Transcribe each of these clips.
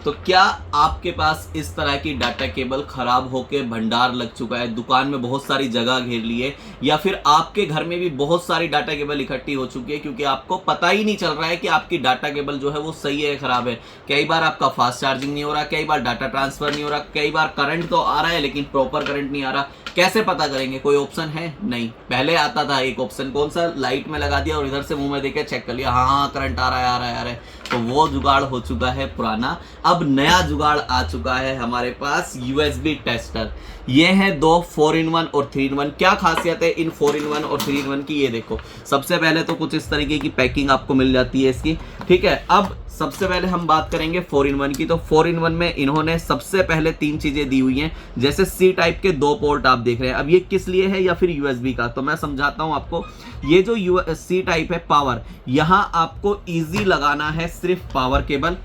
तो क्या आपके पास इस तरह की डाटा केबल खराब होकर भंडार लग चुका है, दुकान में बहुत सारी जगह घेर ली है, या फिर आपके घर में भी बहुत सारी डाटा केबल इकट्ठी हो चुकी है क्योंकि आपको पता ही नहीं चल रहा है कि आपकी डाटा केबल जो है वो सही है खराब है। कई बार आपका फास्ट चार्जिंग नहीं हो रहा, कई बार डाटा ट्रांसफर नहीं हो रहा, कई बार करंट तो आ रहा है लेकिन प्रॉपर करंट नहीं आ रहा। कैसे पता करेंगे? कोई ऑप्शन है नहीं। पहले आता था एक ऑप्शन, कौन सा, लाइट में लगा दिया और इधर से मुंह में देके चेक कर लिया, हाँ करंट आ रहा है आ रहा है आ रहा है। तो वो जुगाड़ हो चुका है पुराना। अब नया जुगाड़ आ चुका है हमारे पास, यूएसबी टेस्टर। ये है दो 4-in-1 और 3-in-1। क्या खासियत है इन 4-in-1 और 3-in-1 की, ये देखो। सबसे पहले तो कुछ इस तरीके की पैकिंग आपको मिल जाती है इसकी, ठीक है। अब सबसे पहले हम बात करेंगे 4-in-1 की। तो 4-in-1 में इन्होंने सबसे पहले 3 चीजें दी हुई हैं। जैसे सी टाइप के 2 पोर्ट आप देख रहे हैं। अब ये किस लिए है या फिर यूएसबी का, तो मैं समझाता हूं आपको। ये जो सी टाइप है पावर, यहां आपको इजी लगाना है सिर्फ पावर केबल।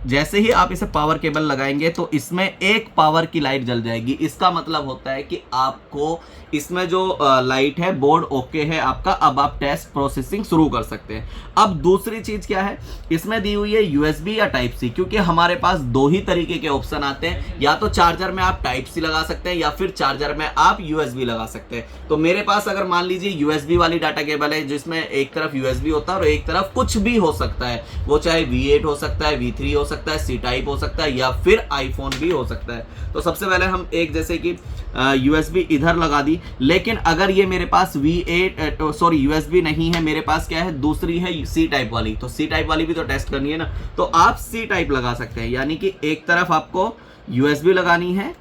जैसे ही आप इसे पावर केबल लगाएंगे तो इसमें एक पावर की लाइट जल जाएगी। इसका मतलब होता है कि आपको इसमें जो लाइट है, बोर्ड ओके है आपका, अब आप टेस्ट प्रोसेसिंग शुरू कर सकते हैं। अब दूसरी चीज क्या है, इसमें दी हुई है यूएसबी या टाइप सी, क्योंकि हमारे पास 2 ही तरीके के ऑप्शन आते हैं। या तो चार्जर में आप टाइप सी लगा सकते हैं या फिर चार्जर में आप यूएसबी लगा सकते हैं। तो मेरे पास अगर मान लीजिए यूएसबी वाली डाटा केबल है जिसमें एक तरफ यूएसबी होता है और एक तरफ कुछ भी हो सकता है, वो चाहे V8 हो सकता है, V3 हो सकता है, सी टाइप हो सकता है या फिर आईफोन भी हो सकता है। तो सबसे पहले हम एक जैसे कि यूएसबी इधर लगा दी, लेकिन अगर ये मेरे पास यूएसबी नहीं है, मेरे पास क्या है, दूसरी है सी टाइप वाली, तो सी टाइप वाली भी तो टेस्ट करनी है ना। तो आप सी टाइप लगा सकते हैं, यानी कि एक तरफ आपको यूएसबी लगानी है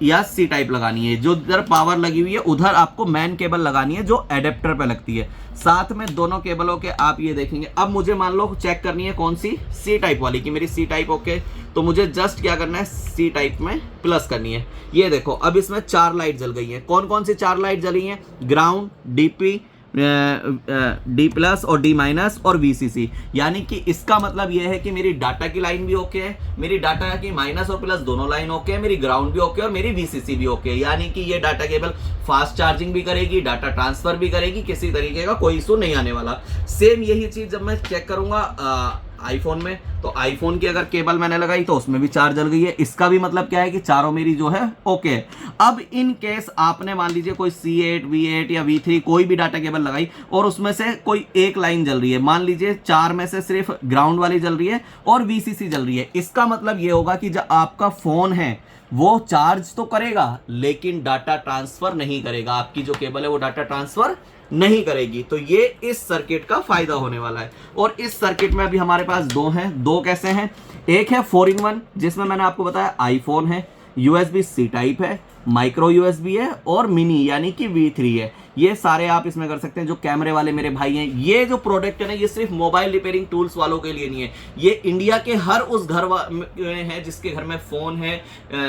या सी टाइप लगानी है। जो इधर पावर लगी हुई है उधर आपको मैन केबल लगानी है जो एडेप्टर पे लगती है। साथ में दोनों केबलों के आप ये देखेंगे। अब मुझे मान लो चेक करनी है कौन सी, सी टाइप वाली, कि मेरी सी टाइप ओके, तो मुझे जस्ट क्या करना है, सी टाइप में प्लस करनी है। ये देखो अब इसमें 4 लाइट जल गई हैं। कौन कौन सी 4 लाइट जली हैं? ग्राउंड, डीपी, डी प्लस और डी माइनस और वीसीसी। यानी कि इसका मतलब यह है कि मेरी डाटा की लाइन भी ओके है, मेरी डाटा की माइनस और प्लस दोनों लाइन ओके है, मेरी ग्राउंड भी ओके है और मेरी वीसीसी भी ओके है। यानी कि ये डाटा केबल फास्ट चार्जिंग भी करेगी, डाटा ट्रांसफर भी करेगी, किसी तरीके का कोई इशू नहीं आने वाला। सेम यही चीज जब मैं चेक करूंगा आईफोन में, तो आईफोन की अगर केबल मैंने लगाई तो उसमें भी 4 जल गई है। इसका भी मतलब क्या है कि चारों मेरी जो है ओके है। अब इन केस आपने मान लीजिए कोई C8, V8 या V3 कोई भी डाटा केबल लगाई और उसमें से कोई एक लाइन जल रही है, मान लीजिए 4 में से सिर्फ ग्राउंड वाली जल रही है और वीसीसी जल रही है, इसका मतलब ये होगा कि जो आपका फोन है वो चार्ज तो करेगा लेकिन डाटा ट्रांसफर नहीं करेगा। आपकी जो केबल है वो डाटा ट्रांसफर नहीं करेगी। तो ये इस सर्किट का फायदा होने वाला है। और इस सर्किट में अभी हमारे पास 2 हैं। 2 कैसे हैं? एक है 4-in-1 जिसमें मैंने आपको बताया आईफोन है, यूएसबी सी टाइप है, माइक्रो यूएसबी है और मिनी यानी कि V3 है। ये सारे आप इसमें कर सकते हैं। जो कैमरे वाले मेरे भाई हैं, ये जो प्रोडक्ट है ना, ये सिर्फ मोबाइल रिपेयरिंग टूल्स वालों के लिए नहीं है, ये इंडिया के हर उस घर में है जिसके घर में फोन है,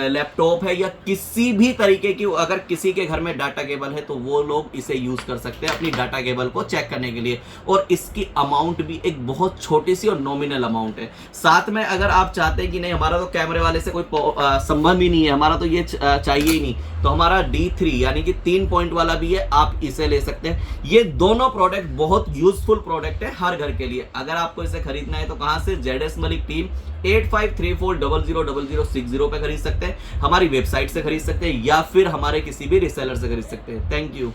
लैपटॉप है या किसी भी तरीके की, अगर किसी के घर में डाटा केबल है तो वो लोग इसे यूज कर सकते हैं अपनी डाटा केबल को चेक करने के लिए। और इसकी अमाउंट भी एक बहुत छोटी सी और नॉमिनल अमाउंट है। साथ में अगर आप चाहते हैं कि नहीं हमारा तो कैमरे वाले से कोई संबंध ही नहीं है, हमारा तो ये चाहिए ही नहीं, तो हमारा D3 यानी कि 3 पॉइंट वाला भी है, आप इसे ले सकते हैं। ये दोनों प्रोडक्ट बहुत यूजफुल प्रोडक्ट है हर घर के लिए। अगर आपको इसे खरीदना है तो कहां से, ZS Malik टीम 8534000060 पे खरीद सकते हैं, हमारी वेबसाइट से खरीद सकते हैं या फिर हमारे किसी भी रिसेलर से खरीद सकते हैं। Thank you.